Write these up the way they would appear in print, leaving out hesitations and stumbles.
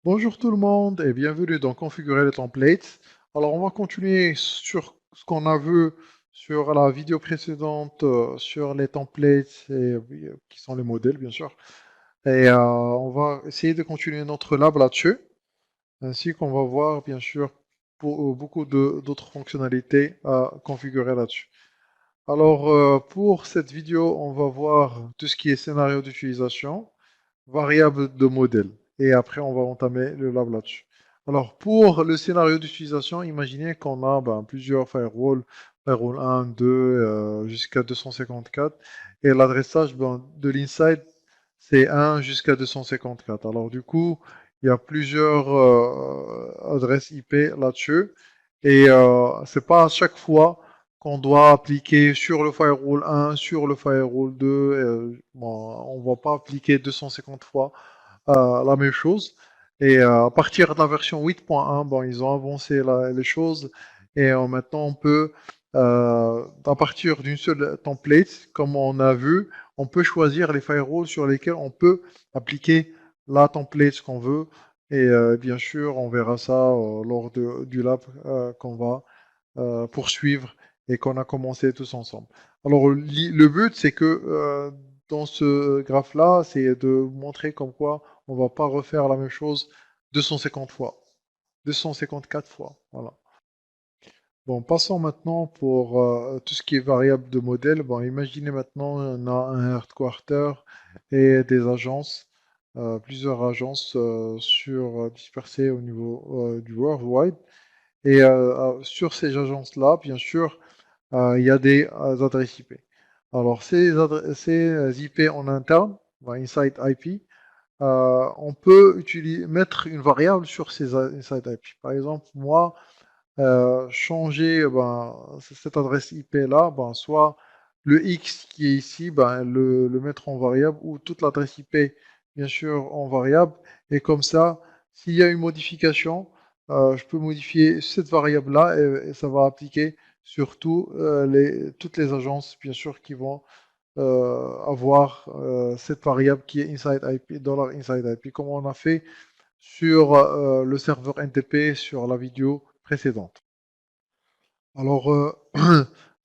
Bonjour tout le monde et bienvenue dans Configurer les templates. Alors on va continuer sur ce qu'on a vu sur la vidéo précédente sur les templates qui sont les modèles bien sûr. Et on va essayer de continuer notre lab là-dessus, ainsi qu'on va voir bien sûr beaucoup d'autres fonctionnalités à configurer là-dessus. Alors pour cette vidéo, on va voir tout ce qui est scénario d'utilisation, variable de modèle. Et après, on va entamer le lab là-dessus. Alors, pour le scénario d'utilisation, imaginez qu'on a plusieurs firewalls, firewall 1, 2, jusqu'à 254. Et l'adressage de l'inside, c'est 1 jusqu'à 254. Alors, du coup, il y a plusieurs adresses IP là-dessus. Et c'est pas à chaque fois qu'on doit appliquer sur le firewall 1, sur le firewall 2. On ne va pas appliquer 250 fois la même chose. Et à partir de la version 8.1, bon, ils ont avancé les choses. Et maintenant, on peut, à partir d'une seule template, comme on a vu, on peut choisir les firewalls sur lesquels on peut appliquer la template qu'on veut. Et bien sûr, on verra ça lors du lab qu'on va poursuivre et qu'on a commencé tous ensemble. Alors, le but, c'est que dans ce graphe-là, c'est de montrer comme quoi on ne va pas refaire la même chose 250 fois, 254 fois. Voilà. Bon, passons maintenant pour tout ce qui est variable de modèle. Bon, imaginez maintenant, on a un headquarter et des agences, plusieurs agences dispersées au niveau du worldwide. Et sur ces agences-là, bien sûr, il y a des adresses IP. Alors, ces IP en interne, inside IP, on peut mettre une variable sur ces inside IP. Par exemple, moi, changer cette adresse IP-là, soit le X qui est ici, le mettre en variable, ou toute l'adresse IP, bien sûr, en variable. Et comme ça, s'il y a une modification, je peux modifier cette variable-là et ça va appliquer sur toutes les agences, bien sûr, qui vont avoir cette variable qui est inside IP, $inside IP, comme on a fait sur le serveur NTP sur la vidéo précédente. Alors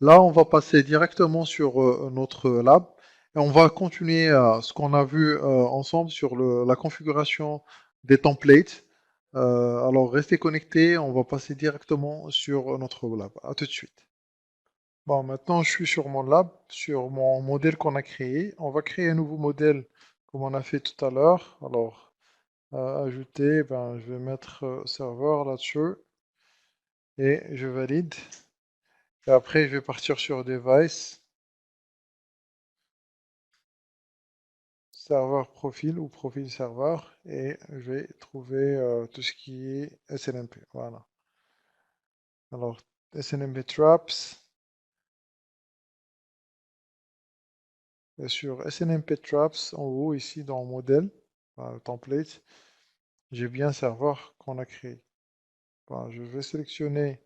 là, on va passer directement sur notre lab et on va continuer ce qu'on a vu ensemble sur la configuration des templates. Alors restez connectés, on va passer directement sur notre lab. À tout de suite. Bon, maintenant je suis sur mon lab, sur mon modèle qu'on a créé. On va créer un nouveau modèle comme on a fait tout à l'heure. Alors, ajouter, je vais mettre serveur là-dessus et je valide. Et après, je vais partir sur Device, serveur profil ou profil serveur et je vais trouver tout ce qui est SNMP. Voilà. Alors, SNMP Traps. Et sur SNMP Traps, en haut, ici dans modèle, template, j'ai bien serveur qu'on a créé. Je vais sélectionner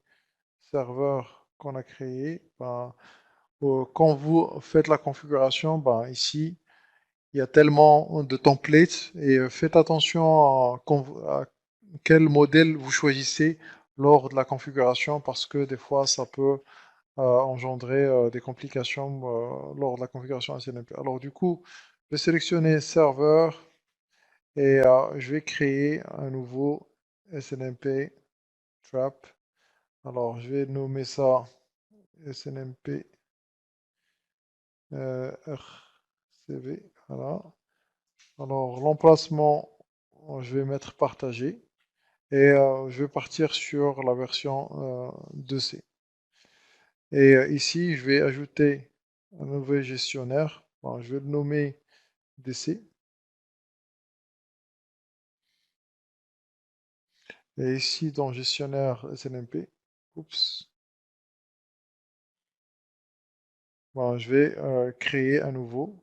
serveur qu'on a créé. Quand vous faites la configuration, ici, il y a tellement de templates et faites attention à quel modèle vous choisissez lors de la configuration parce que des fois ça peut engendrer des complications lors de la configuration SNMP. Alors du coup, je vais sélectionner serveur et je vais créer un nouveau SNMP trap. Alors je vais nommer ça SNMP RCV. Voilà. Alors l'emplacement, je vais mettre partagé. Et je vais partir sur la version 2C. Et ici, je vais ajouter un nouvel gestionnaire. Bon, je vais le nommer DC. Et ici, dans gestionnaire SNMP, oups, bon, je vais créer un nouveau.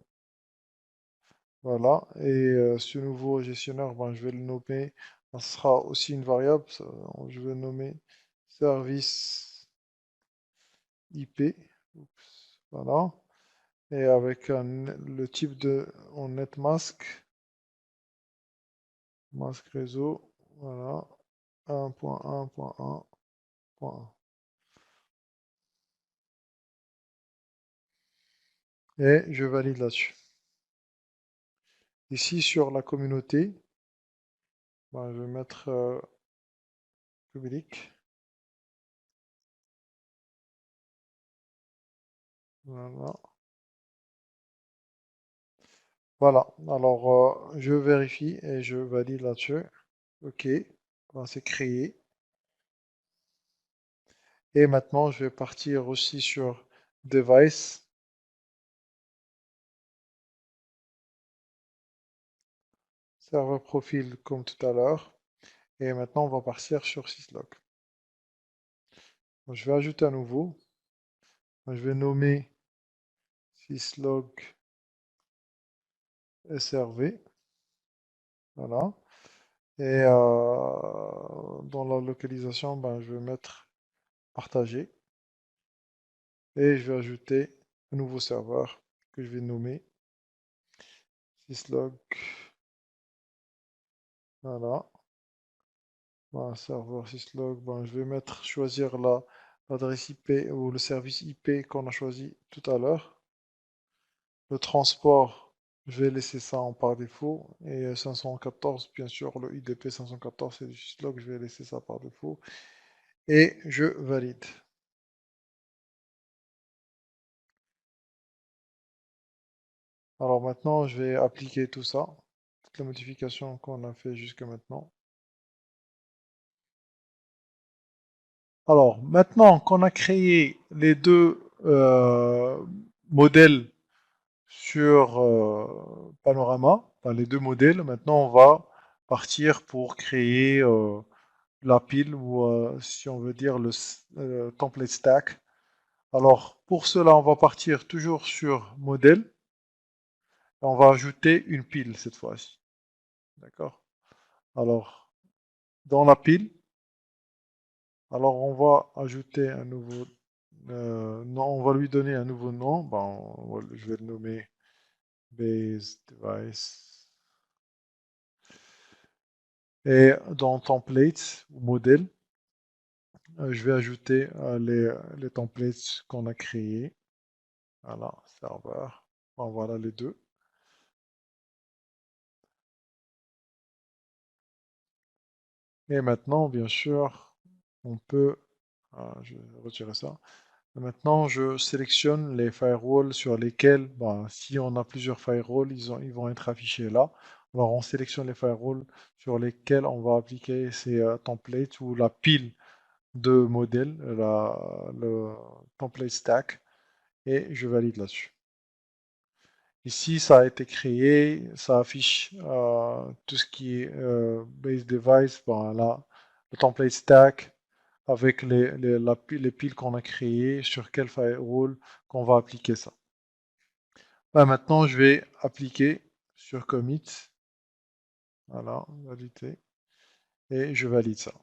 Voilà. Et ce nouveau gestionnaire, je vais le nommer. Ce sera aussi une variable. Je vais le nommer service IP. Oups, voilà. Et avec le type en netmask, masque réseau, Voilà. 1.1.1.1. Et je valide là-dessus. Ici, sur la communauté, ben, je vais mettre public. Voilà. Voilà. Alors, je vérifie et je valide là-dessus. OK. Ben, c'est créé. Et maintenant, je vais partir aussi sur Device, serveur profil comme tout à l'heure. Et maintenant, on va partir sur syslog. Donc, je vais ajouter un nouveau. Donc, je vais nommer syslog SRV. Voilà. Et dans la localisation, ben, je vais mettre partager. Et je vais ajouter un nouveau serveur que je vais nommer syslog. Voilà. Ben, serveur syslog, ben, je vais mettre choisir l'adresse IP ou le service IP qu'on a choisi tout à l'heure. Le transport, je vais laisser ça en par défaut. Et 514, bien sûr, le IDP 514, c'est du syslog, je vais laisser ça par défaut. Et je valide. Alors maintenant, je vais appliquer tout ça, toutes les modifications qu'on a fait jusqu'à maintenant. Alors maintenant qu'on a créé les deux modèles sur Panorama, enfin, les deux modèles, maintenant on va partir pour créer la pile ou si on veut dire le template stack. Alors pour cela, on va partir toujours sur modèle et on va ajouter une pile cette fois-ci. D'accord? Alors dans la pile, alors on va ajouter un nouveau non, on va lui donner un nouveau nom. Ben, je vais le nommer base device. Et dans templates ou modèle, je vais ajouter les templates qu'on a créés. Voilà, serveur. Bon, voilà les deux. Et maintenant, bien sûr, on peut. Je vais retirer ça. Et maintenant, je sélectionne les firewalls sur lesquels, bah, si on a plusieurs firewalls, ils vont être affichés là. Alors, on sélectionne les firewalls sur lesquels on va appliquer ces templates ou la pile de modèles, le template stack, et je valide là-dessus. Ici, ça a été créé, ça affiche tout ce qui est base device, ben là, le template stack avec les piles qu'on a créées, sur quel firewall qu'on va appliquer ça. Ben, maintenant, je vais appliquer sur commit, voilà, valider, et je valide ça.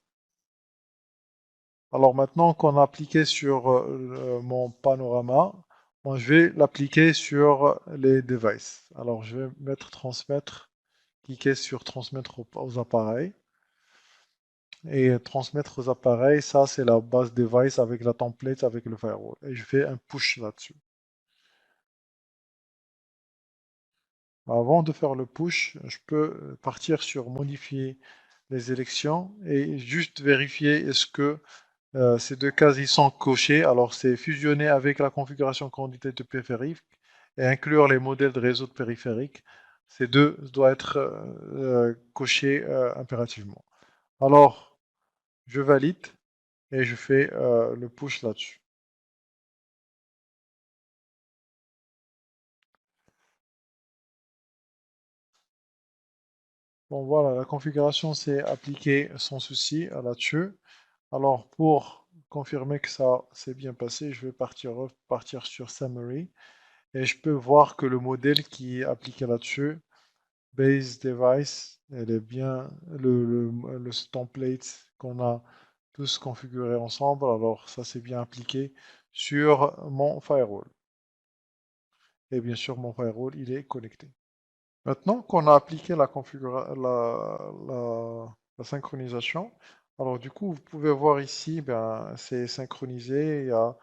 Alors maintenant qu'on a appliqué sur mon panorama, moi, je vais l'appliquer sur les devices. Alors je vais mettre transmettre, cliquer sur transmettre aux appareils. Et transmettre aux appareils, ça c'est la base device avec la template, avec le firewall. Et je fais un push là-dessus. Avant de faire le push, je peux partir sur modifier les élections et juste vérifier est-ce que ces deux cases ils sont cochées. Alors c'est fusionner avec la configuration quantité de périphérique et inclure les modèles de réseau de périphérique. Ces deux doivent être cochés impérativement. Alors je valide et je fais le push là-dessus. Bon voilà, la configuration s'est appliquée sans souci là-dessus. Alors pour confirmer que ça s'est bien passé, je vais partir sur Summary et je peux voir que le modèle qui est appliqué là-dessus, Base Device, elle est bien le template qu'on a tous configuré ensemble. Alors ça c'est bien appliqué sur mon firewall. Et bien sûr mon firewall il est connecté. Maintenant qu'on a appliqué la configuration, la synchronisation. Alors du coup, vous pouvez voir ici, ben, c'est synchronisé, il y a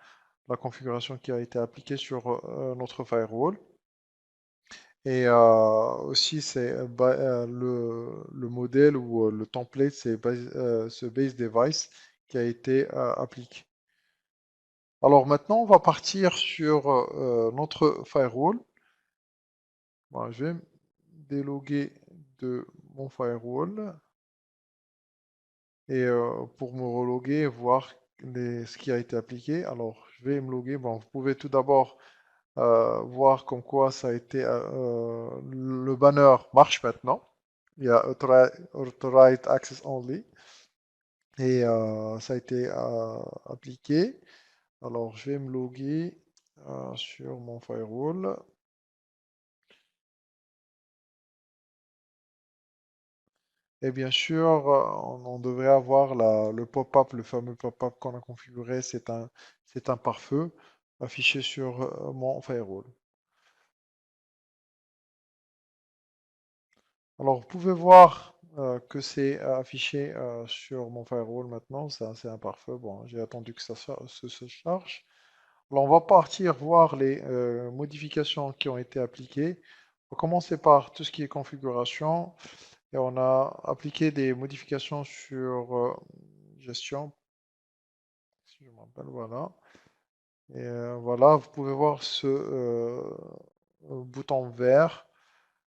la configuration qui a été appliquée sur notre firewall. Et aussi, c'est le modèle ou le template, c'est ce base device qui a été appliqué. Alors maintenant, on va partir sur notre firewall. Bon, je vais me déloguer de mon firewall et pour me reloguer, voir ce qui a été appliqué. Alors, je vais me loguer. Bon, vous pouvez tout d'abord voir comme quoi ça a été le banner marche maintenant. Il y a Authorized Access Only et ça a été appliqué. Alors, je vais me loguer sur mon firewall. Et bien sûr, on devrait avoir le pop-up, le fameux pop-up qu'on a configuré, c'est un pare-feu affiché sur mon firewall. Alors, vous pouvez voir que c'est affiché sur mon firewall maintenant, ça c'est un pare-feu. Bon, j'ai attendu que se charge. Alors, on va partir voir les modifications qui ont été appliquées. On va commencer par tout ce qui est configuration. Et on a appliqué des modifications sur gestion, si je me rappelle, voilà. Et voilà, vous pouvez voir ce bouton vert.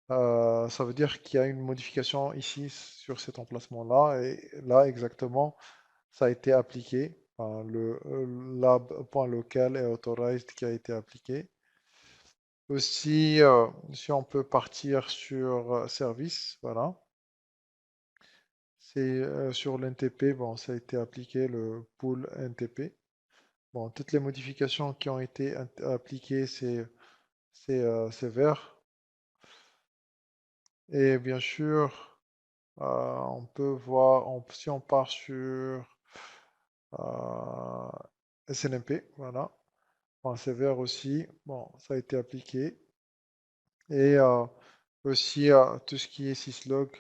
Ça veut dire qu'il y a une modification ici sur cet emplacement-là. Et là, exactement, ça a été appliqué. Enfin, le lab.local est authorized qui a été appliqué. Aussi, si on peut partir sur service, voilà. C'est sur l'NTP, bon, ça a été appliqué le pool NTP. Bon, toutes les modifications qui ont été appliquées, c'est vert. Et bien sûr, on peut voir, si on part sur euh, SNMP, voilà. Bon, c'est vert aussi. Bon, ça a été appliqué. Et aussi tout ce qui est syslog,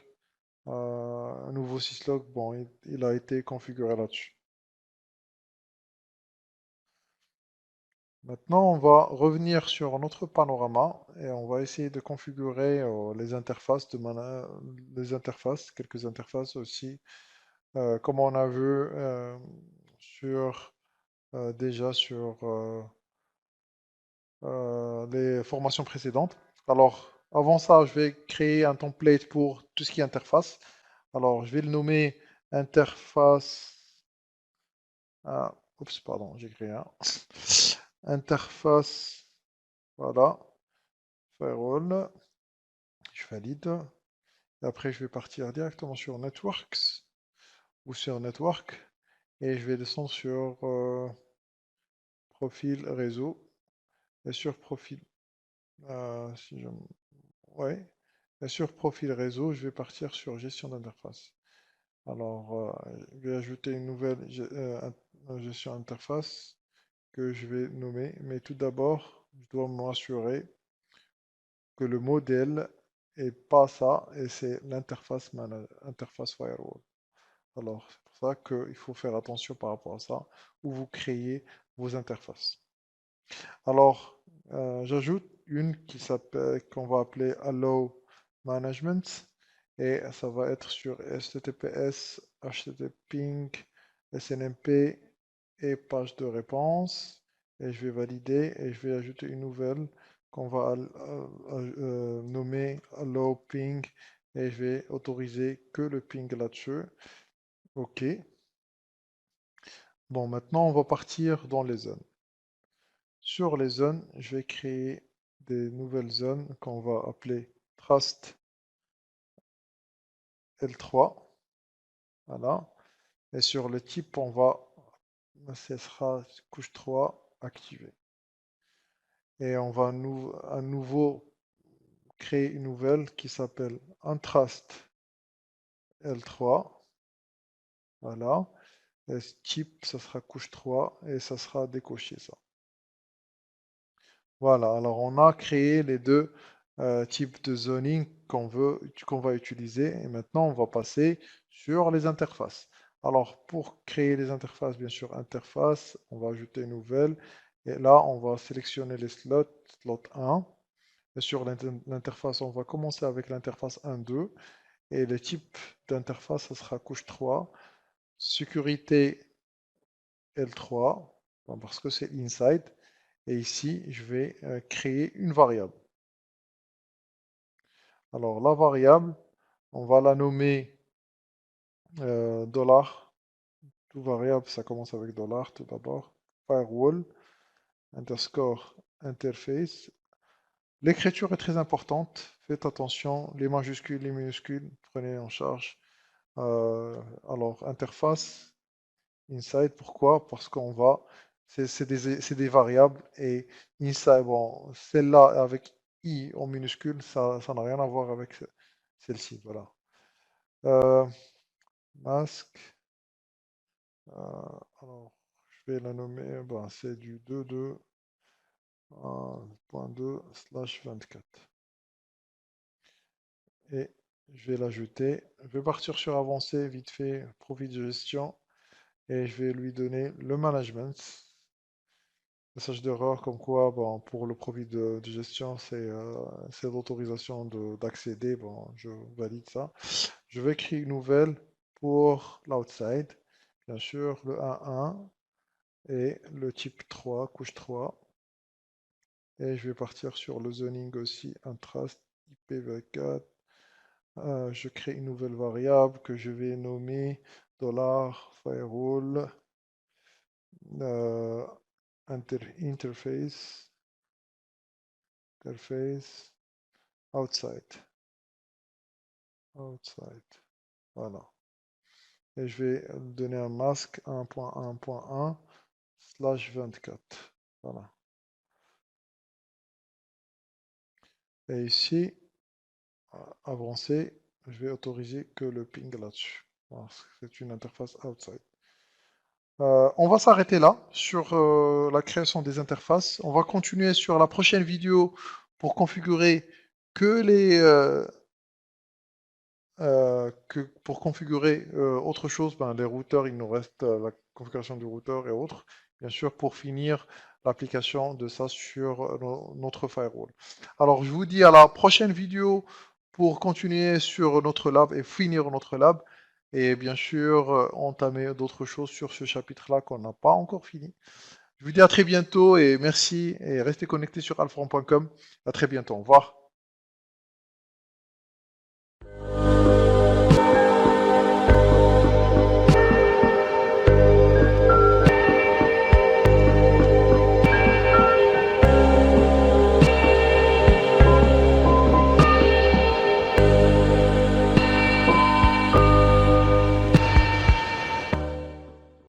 un nouveau syslog, bon, il a été configuré là-dessus. Maintenant, on va revenir sur notre panorama et on va essayer de configurer les interfaces quelques interfaces aussi, comme on a vu sur déjà sur les formations précédentes. Alors, avant ça, je vais créer un template pour tout ce qui est interface. Alors, je vais le nommer interface. Ah, oups, pardon, j'ai créé un. Interface, voilà, firewall. Je valide. Et après, je vais partir directement sur Networks ou sur Network. Et je vais descendre sur Profil réseau. Et sur Profil. Si je... Ouais. Et sur Profil réseau, je vais partir sur Gestion d'interface. Alors, je vais ajouter une nouvelle gestion d'interface que je vais nommer. Mais tout d'abord, je dois m'assurer que le modèle est pas ça et c'est interface firewall. Alors, c'est pour ça qu'il faut faire attention par rapport à ça, où vous créez vos interfaces. Alors, j'ajoute une qu'on va appeler Allow Management, et ça va être sur HTTPS, HTTP ping, SNMP et page de réponse. Et je vais valider et je vais ajouter une nouvelle qu'on va nommer Allow Ping et je vais autoriser que le ping là-dessus. OK. Bon, maintenant, on va partir dans les zones. Sur les zones, je vais créer des nouvelles zones qu'on va appeler Trust L3. Voilà. Et sur le type, ce sera couche 3 activé. Et on va à nouveau créer une nouvelle qui s'appelle Untrust L3. Voilà. Et ce type, ça sera couche 3 et ça sera décoché ça. Voilà, alors on a créé les deux type de zoning qu'on va utiliser. Et maintenant, on va passer sur les interfaces. Alors, pour créer les interfaces, bien sûr, interface, on va ajouter une nouvelle. Et là, on va sélectionner les slots, slot 1. Et sur l'interface, on va commencer avec l'interface 1.2. Et le type d'interface, ce sera couche 3. Sécurité L3, parce que c'est inside. Et ici, je vais créer une variable. Alors, la variable, on va la nommer $. Tout variable, ça commence avec $, tout d'abord. Firewall, underscore, interface. L'écriture est très importante. Faites attention, les majuscules, les minuscules, prenez en charge. Alors, interface, inside, pourquoi? Parce qu'on va, c'est des variables et inside, bon, celle-là avec i en minuscule, ça n'a rien à voir avec celle-ci, voilà. Masque, alors, je vais la nommer, ben, c'est du 2.2/24. Et je vais l'ajouter. Je vais partir sur avancé, vite fait, profil de gestion. Et je vais lui donner le management. Message d'erreur comme quoi, bon, pour le profil de gestion, c'est l'autorisation d'accéder. Bon, je valide ça. Je vais créer une nouvelle pour l'outside. Bien sûr, le 1.1 et le type 3, couche 3. Et je vais partir sur le zoning aussi, un trust IPv4. Je crée une nouvelle variable que je vais nommer $firewall interface outside. Voilà. Et je vais donner un masque 1.1.1/24. Voilà. Et ici, avancer, je vais autoriser que le ping là-dessus. C'est une interface outside. On va s'arrêter là sur la création des interfaces. On va continuer sur la prochaine vidéo pour configurer que les pour configurer autre chose, ben, les routeurs, il nous reste la configuration du routeur et autres. Bien sûr, pour finir l'application de ça sur notre firewall. Alors, je vous dis à la prochaine vidéo pour continuer sur notre lab et finir notre lab. Et bien sûr, entamer d'autres choses sur ce chapitre-là qu'on n'a pas encore fini. Je vous dis à très bientôt et merci et restez connectés sur alphron.com. À très bientôt. Au revoir.